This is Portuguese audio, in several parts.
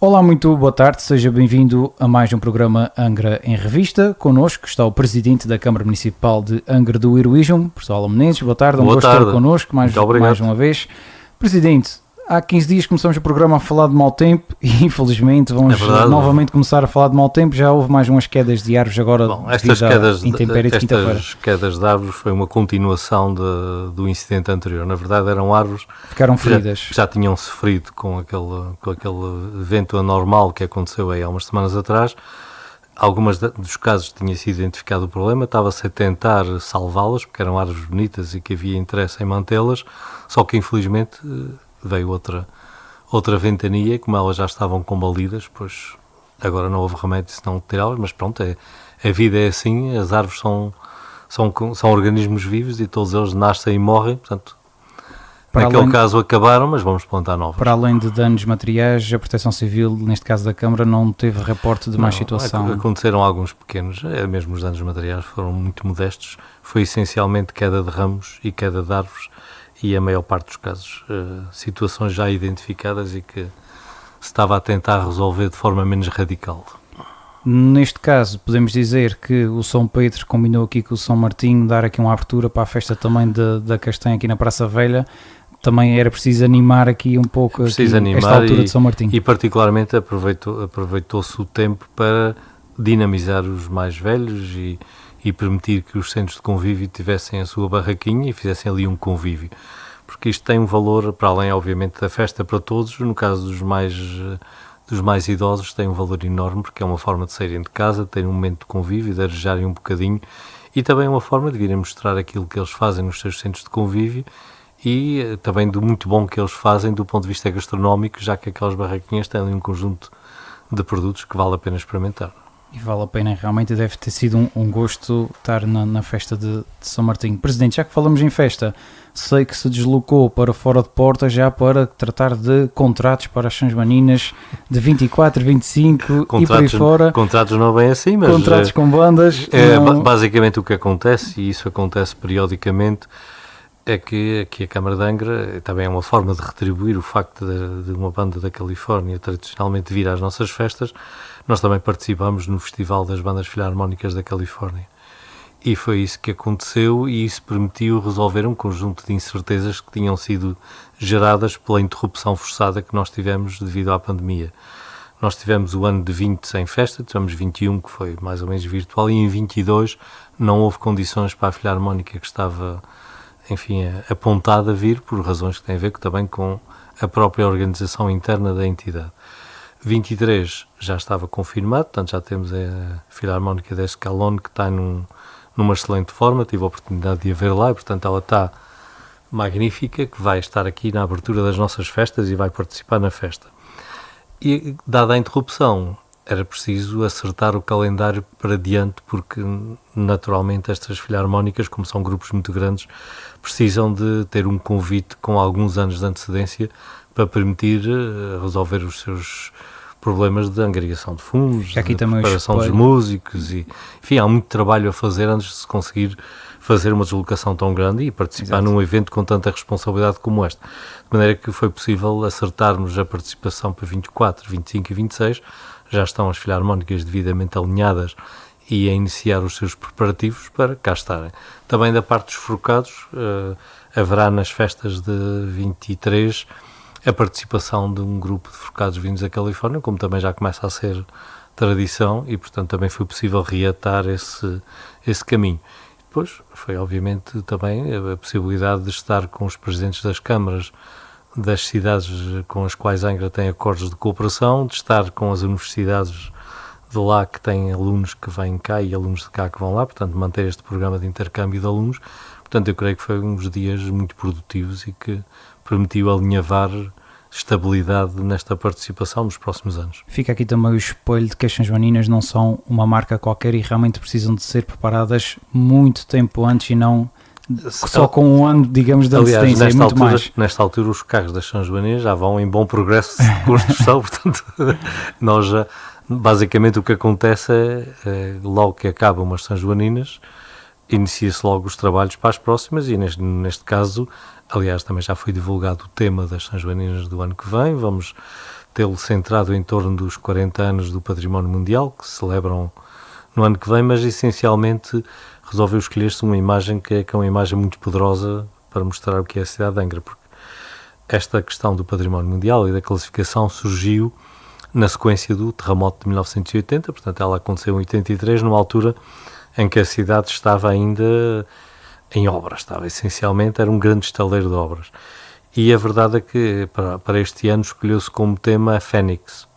Olá, muito boa tarde, seja bem-vindo a mais um programa Angra em Revista. Connosco está o Presidente da Câmara Municipal de Angra do Heroísmo, professor Alan Menezes. Boa tarde, Boa gosto de ter connosco mais uma vez. Presidente, há 15 dias começamos o programa a falar de mau tempo e infelizmente vamos novamente começar a falar de mau tempo. Já houve mais umas quedas de árvores agora. Estas quedas de árvores foi uma continuação do incidente anterior. Na verdade eram árvores ficaram feridas. Que já tinham sofrido com aquele evento anormal que aconteceu aí há umas semanas atrás. Algumas dos casos tinha sido identificado o problema, estava-se a tentar salvá-las porque eram árvores bonitas e que havia interesse em mantê-las, só que infelizmente veio outra ventania, como elas já estavam combalidas, pois agora não houve remédio senão tirá-las, mas pronto, a vida é assim, as árvores são organismos vivos e todos eles nascem e morrem, portanto, naquele caso acabaram, mas vamos plantar novas. Para além de danos materiais, a Proteção Civil, neste caso da Câmara, não teve reporte de má situação? Aconteceram alguns pequenos, mesmo os danos materiais foram muito modestos, foi essencialmente queda de ramos e queda de árvores, e a maior parte dos casos, situações já identificadas e que se estava a tentar resolver de forma menos radical. Neste caso, podemos dizer que o São Pedro combinou aqui com o São Martinho dar aqui uma abertura para a festa também da Castanha aqui na Praça Velha. Também era preciso animar aqui um pouco esta altura de São Martinho. E particularmente aproveitou-se o tempo para dinamizar os mais velhos e permitir que os centros de convívio tivessem a sua barraquinha e fizessem ali um convívio. Porque isto tem um valor, para além, obviamente, da festa para todos, no caso dos mais idosos tem um valor enorme, porque é uma forma de saírem de casa, de terem um momento de convívio, de arejarem um bocadinho, e também é uma forma de virem mostrar aquilo que eles fazem nos seus centros de convívio e também do muito bom que eles fazem do ponto de vista gastronómico, já que aquelas barraquinhas têm ali um conjunto de produtos que vale a pena experimentar. E vale a pena, realmente deve ter sido um gosto estar na festa de São Martinho. Presidente, já que falamos em festa, sei que se deslocou para fora de porta já para tratar de contratos para as São Joaninas de 24, 25 e por aí fora. Contratos não bem assim, mas... Contratos com bandas. Basicamente o que acontece, e isso acontece periodicamente, é que aqui a Câmara de Angra também é uma forma de retribuir o facto de uma banda da Califórnia tradicionalmente vir às nossas festas. Nós também participamos no Festival das Bandas Filarmónicas da Califórnia. E foi isso que aconteceu e isso permitiu resolver um conjunto de incertezas que tinham sido geradas pela interrupção forçada que nós tivemos devido à pandemia. Nós tivemos o ano de 20 sem festa, tivemos 21 que foi mais ou menos virtual e em 22 não houve condições para a Filarmónica que estava, enfim, apontada a vir por razões que têm a ver também com a própria organização interna da entidade. 23 já estava confirmado, portanto já temos a Filarmónica de Escalón que está numa excelente forma, tive a oportunidade de a ver lá e portanto ela está magnífica, que vai estar aqui na abertura das nossas festas e vai participar na festa. E dada a interrupção, era preciso acertar o calendário para diante, porque naturalmente estas filarmónicas, como são grupos muito grandes, precisam de ter um convite com alguns anos de antecedência para permitir resolver os seus problemas de angariação de fundos, de preparação dos músicos, e, enfim, há muito trabalho a fazer antes de se conseguir fazer uma deslocação tão grande e participar num evento com tanta responsabilidade como este. De maneira que foi possível acertarmos a participação para 24, 25 e 26, já estão as filarmónicas devidamente alinhadas e a iniciar os seus preparativos para cá estarem. Também da parte dos forcados, haverá nas festas de 23 a participação de um grupo de forcados vindos da Califórnia, como também já começa a ser tradição e, portanto, também foi possível reatar esse caminho. Depois foi, obviamente, também a possibilidade de estar com os presidentes das câmaras das cidades com as quais Angra tem acordos de cooperação, de estar com as universidades de lá que têm alunos que vêm cá e alunos de cá que vão lá, portanto, manter este programa de intercâmbio de alunos. Portanto, eu creio que foi uns dias muito produtivos e que permitiu alinhavar estabilidade nesta participação nos próximos anos. Fica aqui também o espelho de que as São Joaninas não são uma marca qualquer e realmente precisam de ser preparadas muito tempo antes e não só com um ano, digamos, de antecedência. Aliás, nesta altura os carros das São Joaninas já vão em bom progresso de construção, portanto, nós já, basicamente o que acontece é logo que acabam umas São Joaninas, inicia-se logo os trabalhos para as próximas e neste caso, aliás, também já foi divulgado o tema das São Joaninas do ano que vem, vamos tê-lo centrado em torno dos 40 anos do Património Mundial, que se celebram no ano que vem, mas essencialmente resolveu escolher-se uma imagem que é uma imagem muito poderosa para mostrar o que é a cidade de Angra, porque esta questão do Património Mundial e da classificação surgiu na sequência do terremoto de 1980, portanto ela aconteceu em 83, numa altura em que a cidade estava ainda em obras, essencialmente, era um grande estaleiro de obras. E a verdade é que para este ano escolheu-se como tema a Fênix,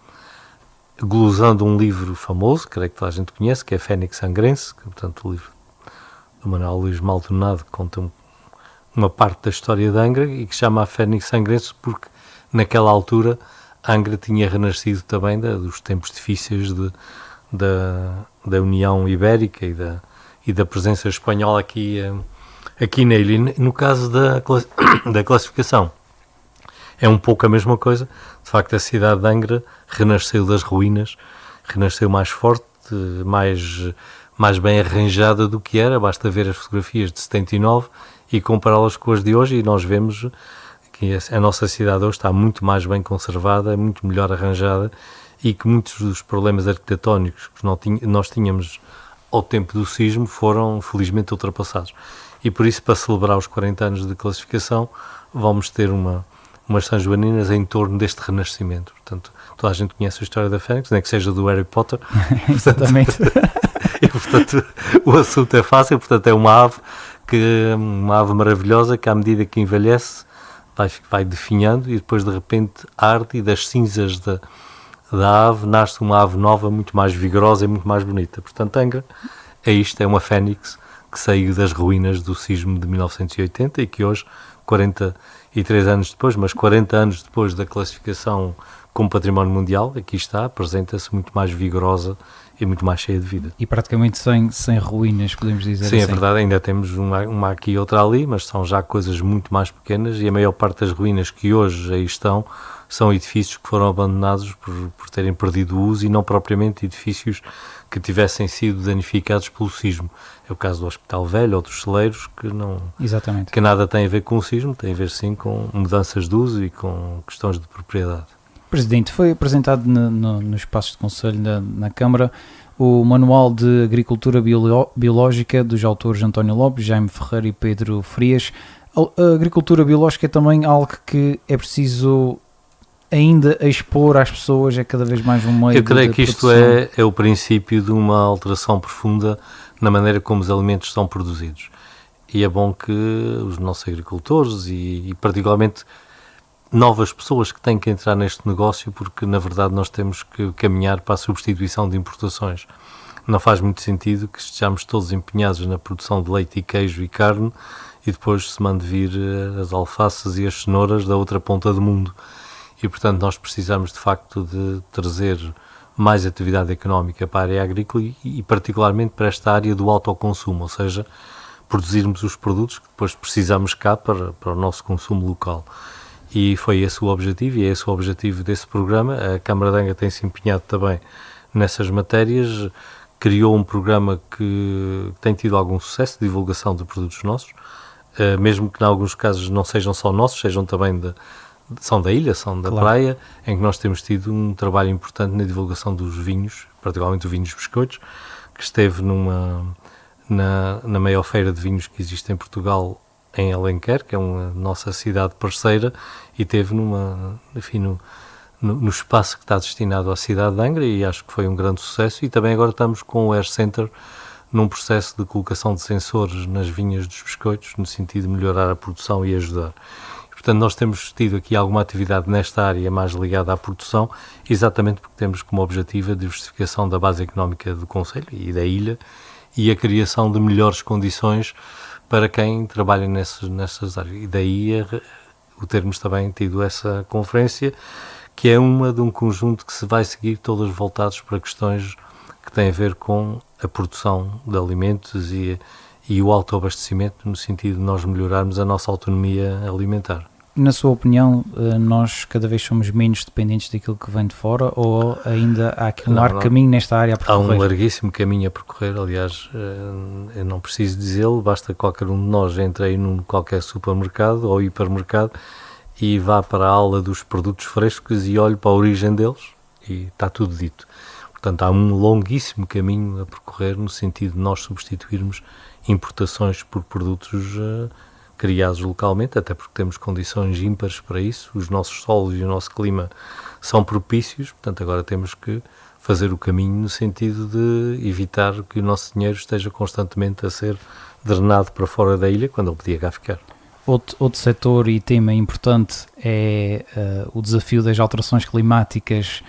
glosando um livro famoso, creio que toda a gente conhece, que é Fênix Angrense, que, portanto, o livro do Manuel Luís Maldonado conta uma parte da história de Angra e que se chama a Fênix Angrense porque naquela altura Angra tinha renascido também dos tempos difíceis da União Ibérica e da presença espanhola aqui na ilha. No caso da classificação, é um pouco a mesma coisa. De facto, a cidade de Angra renasceu das ruínas, renasceu mais forte, mais bem arranjada do que era. Basta ver as fotografias de 79 e compará-las com as de hoje e nós vemos que a nossa cidade hoje está muito mais bem conservada, muito melhor arranjada e que muitos dos problemas arquitetónicos que nós tínhamos ao tempo do sismo foram felizmente ultrapassados. E por isso, para celebrar os 40 anos de classificação, vamos ter umas São Joaninas em torno deste renascimento. Portanto, toda a gente conhece a história da Fênix, nem que seja do Harry Potter. Exatamente. E, portanto, o assunto é fácil. Portanto, é uma ave maravilhosa que, à medida que envelhece, vai definhando e depois, de repente, arde e das cinzas da ave nasce uma ave nova, muito mais vigorosa e muito mais bonita. Portanto, Angra é uma Fênix que saiu das ruínas do sismo de 1980 e que hoje, 43 anos depois, mas 40 anos depois da classificação como Património Mundial, aqui está, apresenta-se muito mais vigorosa e muito mais cheia de vida. E praticamente sem ruínas, podemos dizer. Sim, assim. É verdade, ainda temos uma aqui e outra ali, mas são já coisas muito mais pequenas e a maior parte das ruínas que hoje aí estão são edifícios que foram abandonados por terem perdido o uso e não propriamente edifícios que tivessem sido danificados pelo sismo. É o caso do Hospital Velho ou dos celeiros, Exatamente. Que nada tem a ver com o sismo, tem a ver sim com mudanças de uso e com questões de propriedade. Presidente, foi apresentado no espaço de conselho na Câmara o Manual de Agricultura Biológica dos autores António Lopes, Jaime Ferreira e Pedro Frias. A agricultura biológica é também algo que é preciso ainda expor às pessoas, é cada vez mais um meio de produção. Eu creio que isto é o princípio de uma alteração profunda na maneira como os alimentos são produzidos. E é bom que os nossos agricultores e particularmente novas pessoas que têm que entrar neste negócio, porque na verdade nós temos que caminhar para a substituição de importações. Não faz muito sentido que estejamos todos empenhados na produção de leite e queijo e carne e depois se mande vir as alfaces e as cenouras da outra ponta do mundo. E portanto nós precisamos de facto de trazer mais atividade económica para a área agrícola e particularmente para esta área do autoconsumo, ou seja, produzirmos os produtos que depois precisamos cá para o nosso consumo local. E foi esse o objetivo, e é esse o objetivo desse programa. A Câmara de Angra tem-se empenhado também nessas matérias, criou um programa que tem tido algum sucesso de divulgação de produtos nossos, mesmo que em alguns casos não sejam só nossos, sejam também são da ilha, são da Claro. praia, em que nós temos tido um trabalho importante na divulgação dos vinhos, particularmente os vinhos biscoitos, que esteve na maior feira de vinhos que existe em Portugal, em Alenquer, que é uma nossa cidade parceira, e teve no espaço que está destinado à cidade de Angra, e acho que foi um grande sucesso. E também agora estamos com o Air Center num processo de colocação de sensores nas vinhas dos biscoitos, no sentido de melhorar a produção e ajudar. E, portanto, nós temos tido aqui alguma atividade nesta área mais ligada à produção, exatamente porque temos como objetivo a diversificação da base económica do concelho e da ilha e a criação de melhores condições para quem trabalha nessas áreas. E daí o termos também tido essa conferência, que é uma de um conjunto que se vai seguir, todos voltados para questões que têm a ver com a produção de alimentos e o autoabastecimento, no sentido de nós melhorarmos a nossa autonomia alimentar. Na sua opinião, nós cada vez somos menos dependentes daquilo que vem de fora ou ainda há aqui um largo caminho nesta área a percorrer? Há um larguíssimo caminho a percorrer, aliás, eu não preciso dizê-lo, basta qualquer um de nós entre aí num qualquer supermercado ou hipermercado e vá para a aula dos produtos frescos e olhe para a origem deles e está tudo dito. Portanto, há um longuíssimo caminho a percorrer no sentido de nós substituirmos importações por produtos criados localmente, até porque temos condições ímpares para isso, os nossos solos e o nosso clima são propícios, portanto agora temos que fazer o caminho no sentido de evitar que o nosso dinheiro esteja constantemente a ser drenado para fora da ilha, quando ele podia cá ficar. Outro setor e tema importante é o desafio das alterações climáticas,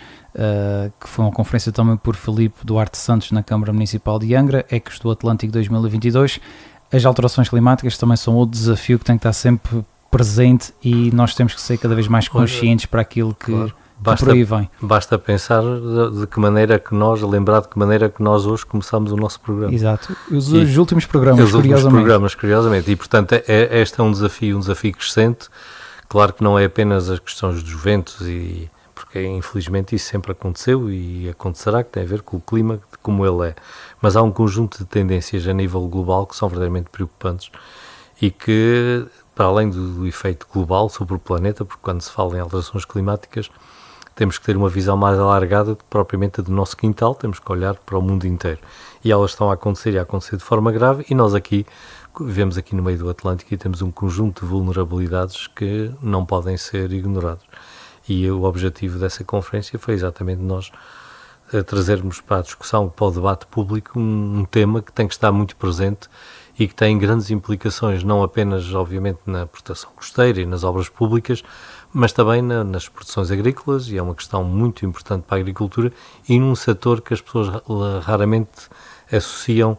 que foi uma conferência também por Filipe Duarte Santos na Câmara Municipal de Angra, Ecos do Atlântico 2022. As alterações climáticas também são outro desafio que tem que estar sempre presente e nós temos que ser cada vez mais conscientes para aquilo que, claro, por aí vem. Basta pensar de que maneira que nós, lembrar de que maneira que nós hoje começamos o nosso programa. Exato, os últimos programas, curiosamente. E, portanto, este é um desafio crescente. Claro que não é apenas as questões dos ventos, porque infelizmente isso sempre aconteceu e acontecerá, que tem a ver com o clima, como ele é. Mas há um conjunto de tendências a nível global que são verdadeiramente preocupantes e que, para além do efeito global sobre o planeta, porque quando se fala em alterações climáticas, temos que ter uma visão mais alargada propriamente a do nosso quintal, temos que olhar para o mundo inteiro. E elas estão a acontecer de forma grave e nós aqui, vivemos aqui no meio do Atlântico e temos um conjunto de vulnerabilidades que não podem ser ignorados. E o objetivo dessa conferência foi exatamente nós trazermos para a discussão, para o debate público, um tema que tem que estar muito presente e que tem grandes implicações, não apenas, obviamente, na proteção costeira e nas obras públicas, mas também nas produções agrícolas, e é uma questão muito importante para a agricultura, e num setor que as pessoas raramente associam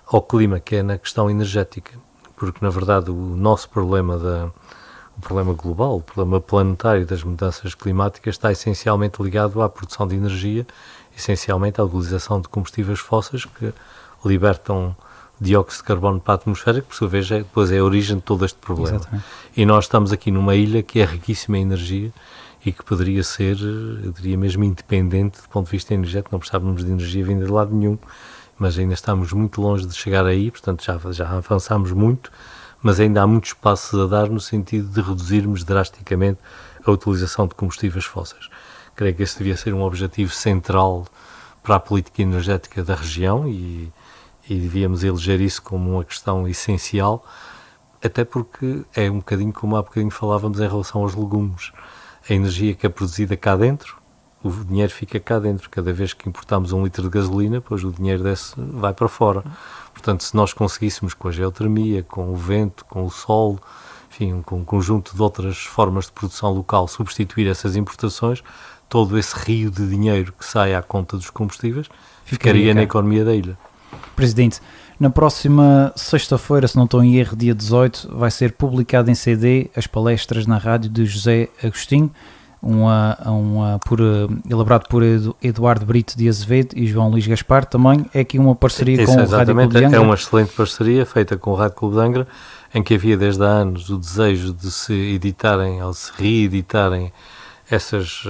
ao clima, que é na questão energética. Porque, na verdade, o nosso problema o problema global, o problema planetário das mudanças climáticas está essencialmente ligado à produção de energia, essencialmente à utilização de combustíveis fósseis que libertam dióxido de carbono para a atmosfera, que por sua vez depois é a origem de todo este problema. Exatamente. E nós estamos aqui numa ilha que é riquíssima em energia e que poderia ser, eu diria mesmo, independente do ponto de vista energético, não precisávamos de energia vinda de lado nenhum, mas ainda estamos muito longe de chegar aí, portanto já avançámos muito, mas ainda há muitos passos a dar no sentido de reduzirmos drasticamente a utilização de combustíveis fósseis. Creio que esse devia ser um objetivo central para a política energética da região e devíamos eleger isso como uma questão essencial, até porque é um bocadinho como há bocadinho falávamos em relação aos legumes. A energia que é produzida cá dentro, o dinheiro fica cá dentro. Cada vez que importamos 1 litro de gasolina, pois o dinheiro vai para fora. Portanto, se nós conseguíssemos com a geotermia, com o vento, com o sol, enfim, com um conjunto de outras formas de produção local, substituir essas importações, todo esse rio de dinheiro que sai à conta dos combustíveis ficaria na economia da ilha. Presidente, na próxima sexta-feira, se não estou em erro, dia 18, vai ser publicado em CD as palestras na rádio de José Agostinho, elaborado por Eduardo Brito de Azevedo e João Luís Gaspar. Também é aqui uma parceria com o Rádio Clube de Angra. É uma excelente parceria feita com o Rádio Clube de Angra, em que havia desde há anos o desejo de se editarem ou se reeditarem essas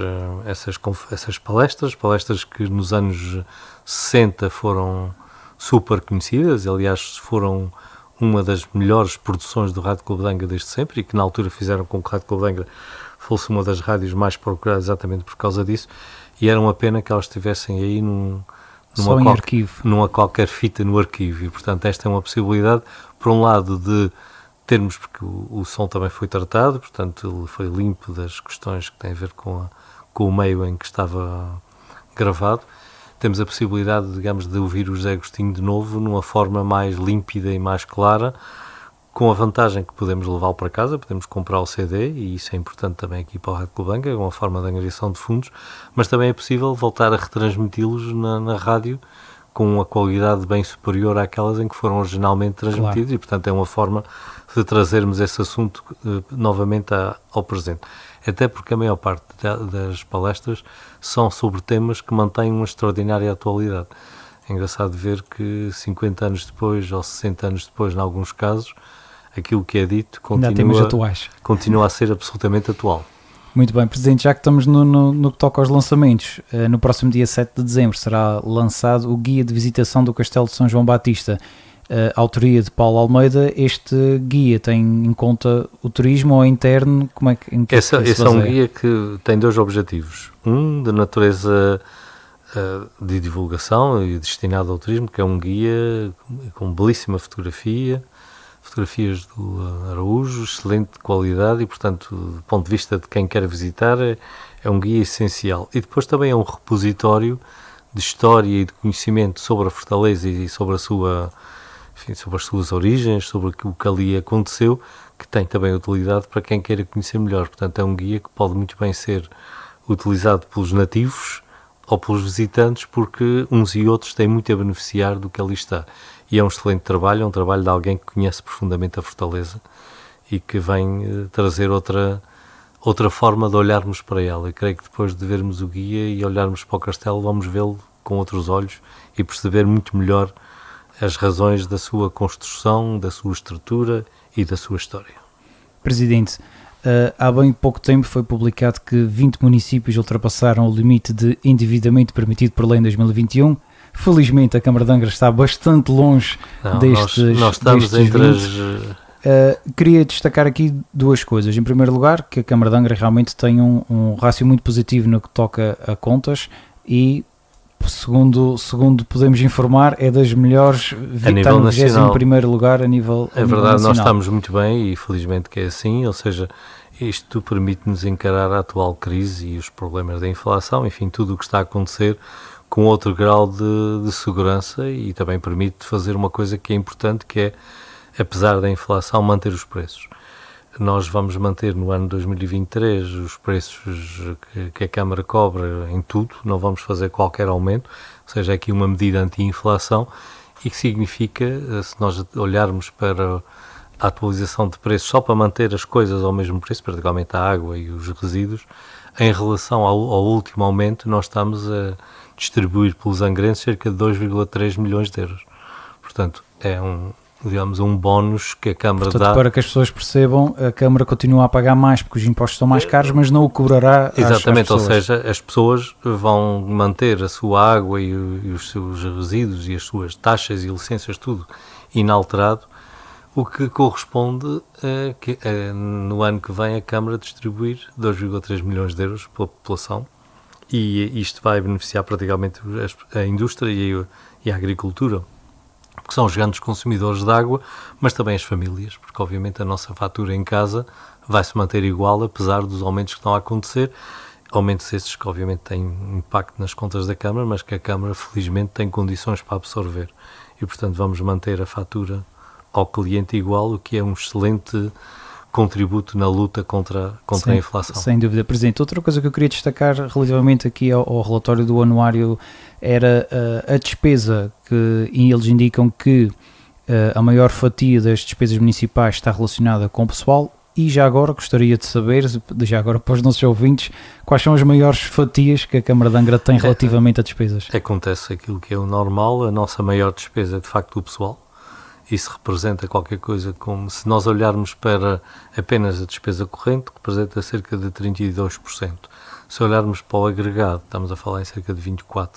palestras que nos anos 60 foram super conhecidas, aliás foram uma das melhores produções do Rádio Clube de Angra desde sempre e que na altura fizeram com que o Rádio Clube de Angra fosse uma das rádios mais procuradas exatamente por causa disso, e era uma pena que elas estivessem aí numa qualquer fita no arquivo, e portanto esta é uma possibilidade, por um lado, de termos, porque o som também foi tratado, portanto ele foi limpo das questões que têm a ver com o meio em que estava gravado. Temos a possibilidade, digamos, de ouvir o José Agostinho de novo numa forma mais límpida e mais clara, com a vantagem que podemos levá-lo para casa, podemos comprar o CD, e isso é importante também aqui para o Rádio Clube de Angra, é uma forma de angariação de fundos, mas também é possível voltar a retransmiti-los na rádio com uma qualidade bem superior àquelas em que foram originalmente transmitidos, claro. E portanto é uma forma de trazermos esse assunto novamente ao presente. Até porque a maior parte das palestras são sobre temas que mantêm uma extraordinária atualidade. É engraçado ver que 50 anos depois, ou 60 anos depois, em alguns casos, aquilo que é dito continua a ser absolutamente atual. Muito bem, Presidente, já que estamos no que toca aos lançamentos, no próximo dia 7 de dezembro será lançado o Guia de Visitação do Castelo de São João Batista. a autoria de Paulo Almeida, este guia tem em conta o turismo ou interno? Como é que, esse é um guia que tem dois objetivos. Um, de natureza de divulgação e destinado ao turismo, que é um guia com belíssima fotografia, fotografias do Araújo, excelente qualidade e, portanto, do ponto de vista de quem quer visitar, é um guia essencial. E depois também é um repositório de história e de conhecimento sobre a Fortaleza e sobre sobre as suas origens, sobre o que ali aconteceu, que tem também utilidade para quem queira conhecer melhor. Portanto, é um guia que pode muito bem ser utilizado pelos nativos ou pelos visitantes, porque uns e outros têm muito a beneficiar do que ali está. E é um excelente trabalho, é um trabalho de alguém que conhece profundamente a Fortaleza e que vem trazer outra forma de olharmos para ela. Eu creio que depois de vermos o guia e olharmos para o castelo, vamos vê-lo com outros olhos e perceber muito melhor as razões da sua construção, da sua estrutura e da sua história. Presidente, há bem pouco tempo foi publicado que 20 municípios ultrapassaram o limite de endividamento permitido por lei em 2021. Felizmente a Câmara de Angra está bastante longe nós estamos entre 20. Queria destacar aqui duas coisas. Em primeiro lugar, que a Câmara de Angra realmente tem um rácio muito positivo no que toca a contas e, segundo podemos informar, é das melhores, a nível nacional. Em primeiro lugar a nível É verdade, nacional. Nós estamos muito bem e felizmente que é assim, ou seja, isto permite-nos encarar a atual crise e os problemas da inflação, enfim, tudo o que está a acontecer com outro grau de segurança e também permite fazer uma coisa que é importante, que é, apesar da inflação, manter os preços. Nós vamos manter no ano 2023 os preços que a Câmara cobra em tudo, não vamos fazer qualquer aumento, ou seja, é aqui uma medida anti-inflação e que significa, se nós olharmos para a atualização de preços só para manter as coisas ao mesmo preço, particularmente a água e os resíduos, em relação ao último aumento, nós estamos a distribuir pelos angrenses cerca de 2,3 milhões de euros. Portanto, é um bónus que a Câmara dá. Para que as pessoas percebam, a Câmara continua a pagar mais porque os impostos são mais caros, mas não o cobrará. Exatamente, às ou seja, as pessoas vão manter a sua água e os seus resíduos e as suas taxas e licenças, tudo inalterado, o que corresponde a que no ano que vem a Câmara distribuir 2,3 milhões de euros pela população, e isto vai beneficiar praticamente a indústria e a agricultura, que são os grandes consumidores de água, mas também as famílias, porque obviamente a nossa fatura em casa vai se manter igual, apesar dos aumentos que estão a acontecer, aumentos esses que obviamente têm impacto nas contas da Câmara, mas que a Câmara felizmente tem condições para absorver, e portanto vamos manter a fatura ao cliente igual, o que é um excelente contributo na luta contra a inflação. Sem dúvida, Presidente. Outra coisa que eu queria destacar relativamente aqui ao relatório do anuário era a despesa, e eles indicam que a maior fatia das despesas municipais está relacionada com o pessoal, e já agora gostaria de saber, já agora para os nossos ouvintes, quais são as maiores fatias que a Câmara de Angra tem relativamente a despesas. Acontece aquilo que é o normal, a nossa maior despesa é de facto o pessoal. Isso representa qualquer coisa como, se nós olharmos para apenas a despesa corrente, representa cerca de 32%. Se olharmos para o agregado, estamos a falar em cerca de 24%,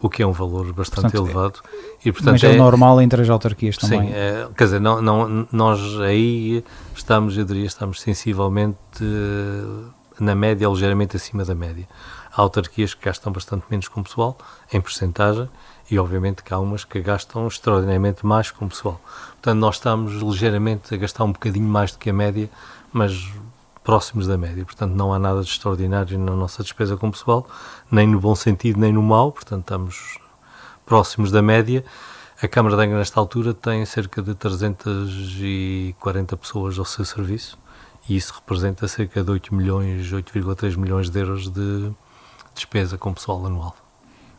o que é um valor bastante elevado. E, portanto, mas é normal entre as autarquias também. Sim, quer dizer, nós aí estamos, eu diria, estamos sensivelmente na média, ligeiramente acima da média. Há autarquias que gastam bastante menos com o pessoal, em percentagem, e obviamente que há umas que gastam extraordinariamente mais com o pessoal. Portanto, nós estamos ligeiramente a gastar um bocadinho mais do que a média, mas próximos da média. Portanto, não há nada de extraordinário na nossa despesa com o pessoal, nem no bom sentido, nem no mau. Portanto, estamos próximos da média. A Câmara de Angra, nesta altura, tem cerca de 340 pessoas ao seu serviço, e isso representa cerca de 8,3 milhões de euros de despesa com o pessoal anual.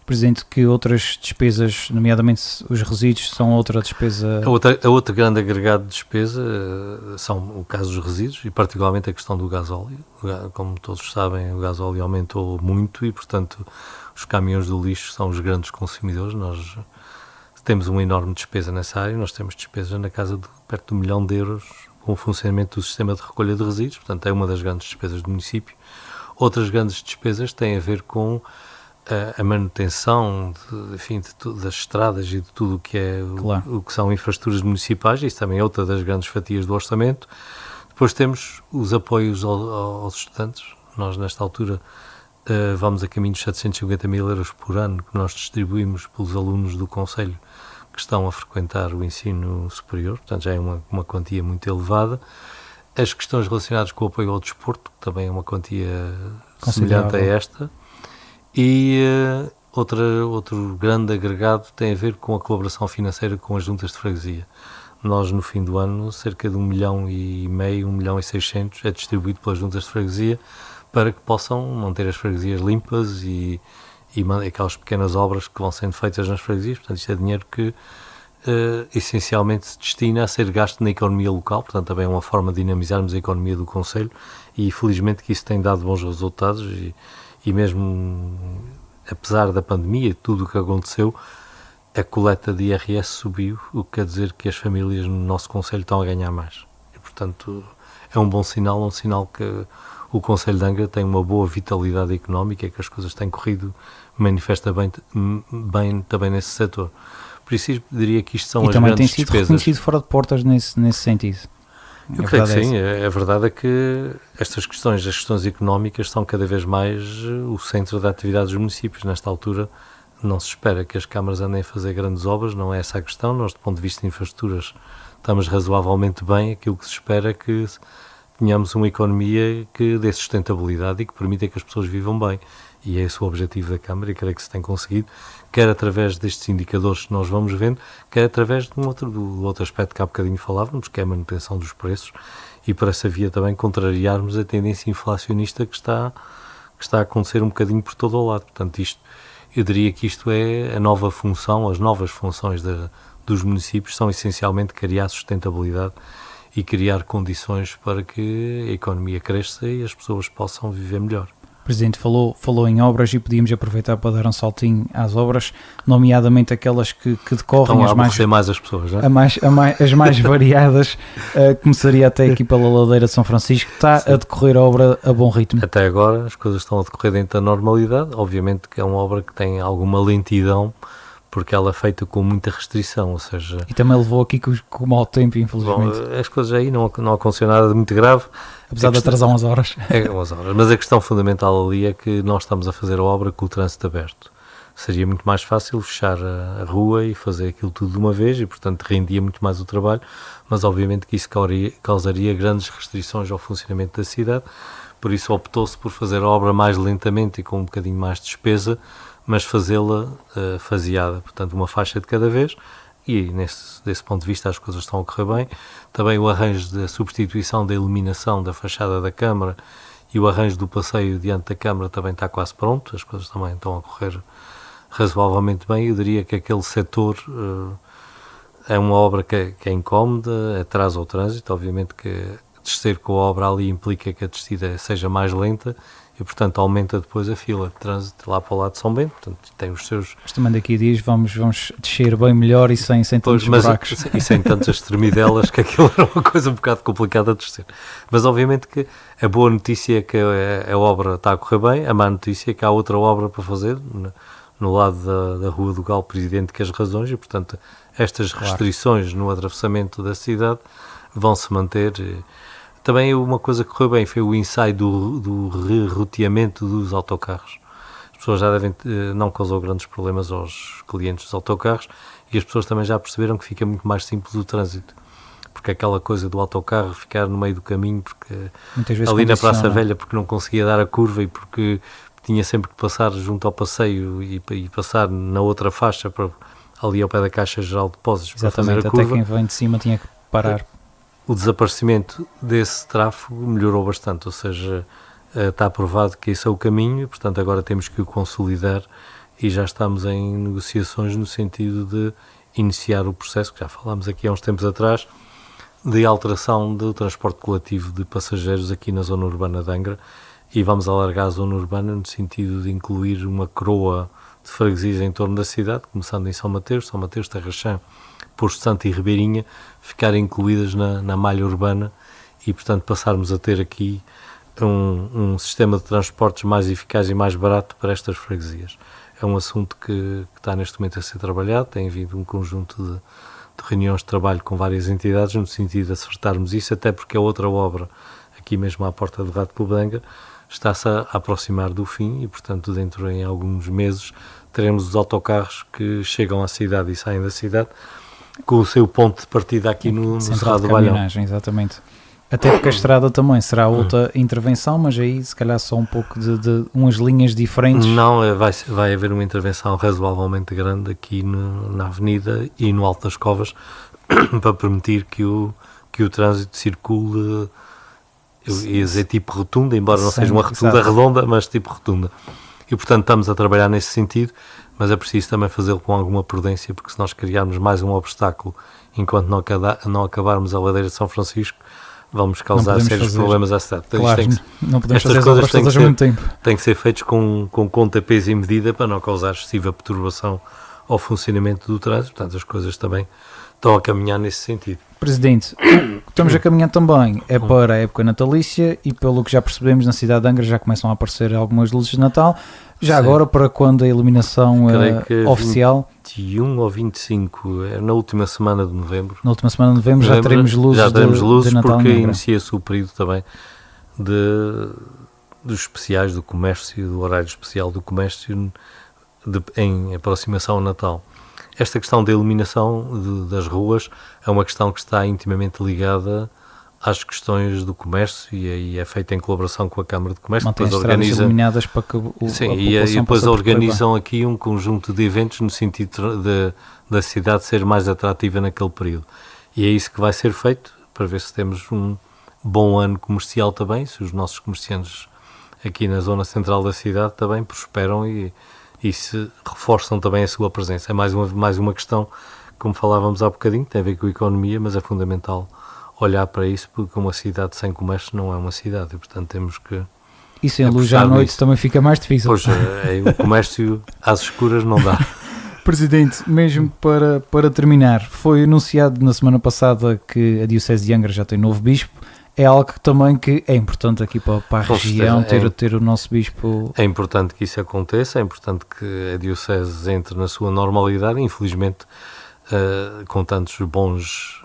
Presidente, que outras despesas, nomeadamente os resíduos, são outra despesa? A outra grande agregado de despesa são o caso dos resíduos e particularmente a questão do gasóleo. Como todos sabem, o gasóleo aumentou muito e, portanto, os caminhões do lixo são os grandes consumidores. Nós temos uma enorme despesa nessa área, nós temos despesas na casa de perto de 1 milhão de euros com o funcionamento do sistema de recolha de resíduos, portanto é uma das grandes despesas do município. Outras grandes despesas têm a ver com a manutenção das estradas e de tudo o que é o que são infraestruturas municipais. Isso também é outra das grandes fatias do orçamento. Depois temos os apoios aos estudantes. Nós, nesta altura, vamos a caminho de 750 mil euros por ano que nós distribuímos pelos alunos do Conselho que estão a frequentar o ensino superior. Portanto, já é uma quantia muito elevada. As questões relacionadas com o apoio ao desporto, que também é uma quantia semelhante a esta. E outro grande agregado tem a ver com a colaboração financeira com as juntas de freguesia. Nós, no fim do ano, cerca de 1,5 milhão, 1,6 milhão é distribuído pelas juntas de freguesia para que possam manter as freguesias limpas e aquelas pequenas obras que vão sendo feitas nas freguesias. Portanto, isto é dinheiro que essencialmente se destina a ser gasto na economia local. Portanto, também é uma forma de dinamizarmos a economia do Conselho e, felizmente, que isso tem dado bons resultados e mesmo apesar da pandemia e tudo o que aconteceu, a coleta de IRS subiu, o que quer dizer que as famílias no nosso Conselho estão a ganhar mais. E, portanto, é um bom sinal, um sinal que o Conselho de Angra tem uma boa vitalidade económica e que as coisas têm corrido manifesta bem também nesse setor. Por isso, eu diria que isto são as grandes despesas. E também tem sido reconhecido fora de portas nesse sentido. Eu creio que sim. A verdade é que estas questões, as questões económicas, são cada vez mais o centro da atividade dos municípios. Nesta altura, não se espera que as câmaras andem a fazer grandes obras, não é essa a questão. Nós, do ponto de vista de infraestruturas, estamos razoavelmente bem. Aquilo que se espera é que tenhamos uma economia que dê sustentabilidade e que permita que as pessoas vivam bem. E é esse o objetivo da Câmara e creio que se tem conseguido, quer através destes indicadores que nós vamos vendo, quer através do outro aspecto que há bocadinho falávamos, que é a manutenção dos preços, e por essa via também contrariarmos a tendência inflacionista que está a acontecer um bocadinho por todo o lado. Portanto, eu diria que isto é a nova função, as novas funções dos municípios são essencialmente criar sustentabilidade e criar condições para que a economia cresça e as pessoas possam viver melhor. O Presidente falou em obras e podíamos aproveitar para dar um saltinho às obras, nomeadamente aquelas que decorrem mais as pessoas, não é? As mais variadas. Começaria até aqui pela Ladeira de São Francisco. Está a decorrer a obra a bom ritmo? Até agora as coisas estão a decorrer dentro da normalidade. Obviamente que é uma obra que tem alguma lentidão, porque ela é feita com muita restrição, ou seja... E também levou aqui com o mau tempo, infelizmente. Bom, as coisas aí não aconteceu nada de muito grave. Apesar de atrasar umas horas. Umas horas. Mas a questão fundamental ali é que nós estamos a fazer a obra com o trânsito aberto. Seria muito mais fácil fechar a rua e fazer aquilo tudo de uma vez e, portanto, rendia muito mais o trabalho, mas obviamente que isso causaria grandes restrições ao funcionamento da cidade. Por isso optou-se por fazer a obra mais lentamente e com um bocadinho mais de despesa, mas fazê-la faseada, portanto uma faixa de cada vez, e desse ponto de vista as coisas estão a correr bem. Também o arranjo da substituição da iluminação da fachada da Câmara e o arranjo do passeio diante da Câmara também está quase pronto, as coisas também estão a correr razoavelmente bem. Eu diria que aquele setor é uma obra que é incómoda, atrasa o trânsito, obviamente que descer com a obra ali implica que a descida seja mais lenta, e, portanto, aumenta depois a fila de trânsito lá para o lado de São Bento, portanto, tem os seus... Mas também daqui a dias vamos descer bem melhor e sem tantos buracos. E sem tantas tremidelas, que aquilo era uma coisa um bocado complicada de descer. Mas, obviamente, que a boa notícia é que a obra está a correr bem, a má notícia é que há outra obra para fazer, no lado da Rua do Galo Presidente, que as razões, e, portanto, estas restrições no atravessamento da cidade vão-se manter... Também uma coisa que correu bem foi o ensaio do reroteamento dos autocarros. As pessoas já não causou grandes problemas aos clientes dos autocarros e as pessoas também já perceberam que fica muito mais simples o trânsito. Porque aquela coisa do autocarro ficar no meio do caminho, porque ali na Praça Velha, porque não conseguia dar a curva e porque tinha sempre que passar junto ao passeio e passar na outra faixa, ali ao pé da Caixa Geral de Depósitos, para fazer a curva. Até quem vem de cima tinha que parar. O desaparecimento desse tráfego melhorou bastante, ou seja, está provado que esse é o caminho e, portanto, agora temos que o consolidar e já estamos em negociações no sentido de iniciar o processo, que já falámos aqui há uns tempos atrás, de alteração do transporte coletivo de passageiros aqui na zona urbana de Angra, e vamos alargar a zona urbana no sentido de incluir uma coroa de freguesias em torno da cidade, começando em São Mateus, Terra Chã, Posto Santo e Ribeirinha, ficarem incluídas na malha urbana e, portanto, passarmos a ter aqui um sistema de transportes mais eficaz e mais barato para estas freguesias. É um assunto que está neste momento a ser trabalhado, tem havido um conjunto de reuniões de trabalho com várias entidades no sentido de acertarmos isso, até porque a outra obra, aqui mesmo à porta do Rato Clube de Angra, está-se a aproximar do fim e, portanto, dentro em alguns meses teremos os autocarros que chegam à cidade e saem da cidade com o seu ponto de partida aqui no Cerrado do Balhão. Exatamente. Até porque a estrada também será outra intervenção, mas aí se calhar só um pouco de umas linhas diferentes. Não, vai haver uma intervenção razoavelmente grande aqui na avenida e no Alto das Covas para permitir que o trânsito circule, eu ia dizer tipo rotunda, embora não seja uma rotunda redonda, mas tipo rotunda. E portanto estamos a trabalhar nesse sentido, mas é preciso também fazê-lo com alguma prudência, porque se nós criarmos mais um obstáculo enquanto não acabarmos a ladeira de São Francisco, vamos causar sérios problemas à cidade. Claro, não podemos fazer as obras todas ao mesmo tempo. Tem que ser feitos com conta, peso e medida para não causar excessiva perturbação ao funcionamento do trânsito. Portanto, as coisas também estão a caminhar nesse sentido. Presidente, estamos a caminhar também para a época natalícia e pelo que já percebemos na cidade de Angra já começam a aparecer algumas luzes de Natal. Já agora, para quando a iluminação oficial? 21 ou 25, é na última semana de novembro. Na última semana de novembro já teremos luzes de Natal porque inicia-se o período também dos especiais do comércio, do horário especial do comércio em aproximação ao Natal. Esta questão da iluminação das ruas é uma questão que está intimamente ligada às questões do comércio e aí é feita em colaboração com a Câmara de Comércio. Mantém as estradas iluminadas para que e depois organizam aqui um conjunto de eventos no sentido da cidade ser mais atrativa naquele período. E é isso que vai ser feito para ver se temos um bom ano comercial também, se os nossos comerciantes aqui na zona central da cidade também prosperam e se reforçam também a sua presença. É mais uma questão, como falávamos há bocadinho, tem a ver com a economia, mas é fundamental olhar para isso, porque uma cidade sem comércio não é uma cidade, e portanto temos que... E sem luz à noite também fica mais difícil. Pois, o comércio às escuras não dá. Presidente, mesmo para terminar, foi anunciado na semana passada que a Diocese de Angra já tem novo bispo. É algo também que é importante aqui para a região, ter o nosso bispo... É importante que isso aconteça, é importante que a Diocese entre na sua normalidade, infelizmente, com tantos bons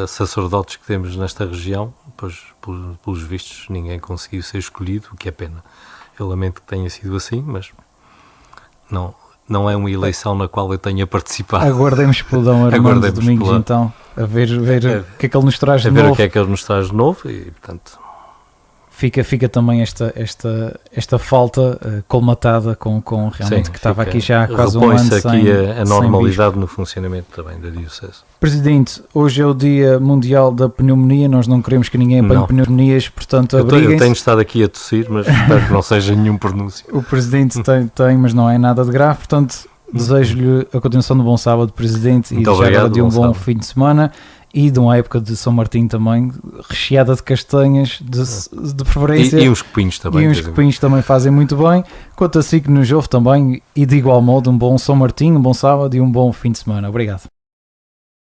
sacerdotes que temos nesta região, pois, pelos vistos, ninguém conseguiu ser escolhido, o que é pena. Eu lamento que tenha sido assim, mas não é uma eleição na qual eu tenha participado. Aguardemos pelo Dom Armando Domingos, então, a ver o que é que ele nos traz de novo. A ver o que é que ele nos traz de novo e, portanto... Fica também esta falta colmatada com realmente sim, que estava aqui já há quase um ano sem... Repõe-se aqui a normalidade no funcionamento também da Diocese. Presidente, hoje é o Dia Mundial da Pneumonia, nós não queremos que ninguém apanhe pneumonias, portanto abriguem-se. Eu tenho estado aqui a tossir, mas espero que não seja nenhum pronúncio. O Presidente tem, mas não é nada de grave, portanto desejo-lhe a continuação de um bom sábado, Presidente, muito e já agora de um bom sábado. fim de semana. E de uma época de São Martim também, recheada de castanhas, de preferência. E uns copinhos também. E uns copinhos também fazem muito bem. Quanto a si que nos ouve também, e de igual modo, um bom São Martim, um bom sábado e um bom fim de semana. Obrigado.